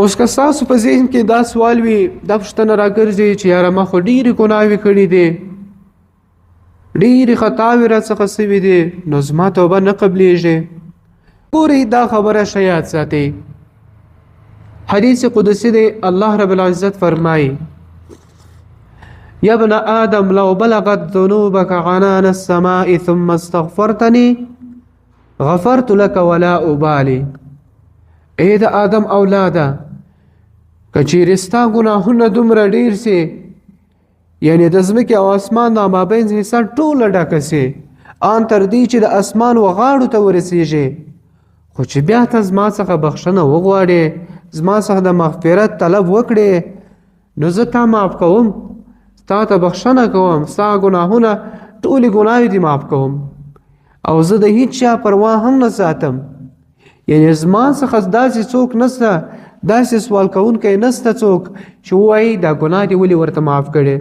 اوس که ستاسو په ذهن کې دا سوال وي دا پوښتنه راګرځي چې یاره ما خو ډېرې ګناوې کړي دي ډېرې خطاوې راڅخه سوي دي نو زما توبه نه قبلیږي ګورئ دا خبره ښه یاد ساتئ حدیث قدسی دی الله رب العزت فرمایي یا ابن آدم لو بلغت ذنوبك عنان السماء ثم استغفرتني غفرت لك ولا أبالي اے د آدم اولاده کچیر ستا ګناهونه دومره ډیر سي یعنی د ځمکې او اسمان د مابین حصہ ټوله ډکه سي ان تر دې چې د اسمان وغاړو ته ورسیږي خو چې بیا ته زما څخه بخښنه وغواړې زما څخه د مغفرت طلب وکړې نو زه تا معاف کوم ستا ته بخښنه کوم ستا ګناهونه ټولې ګناوې دې معاف کوم او زه د هیڅ چا پروا هم نه ساتم یعنی زما څخه داسې څوک نسته داسې سوال کوونکی نسته څوک چې ووایي دا ګناه دې ولې ورته معاف کړې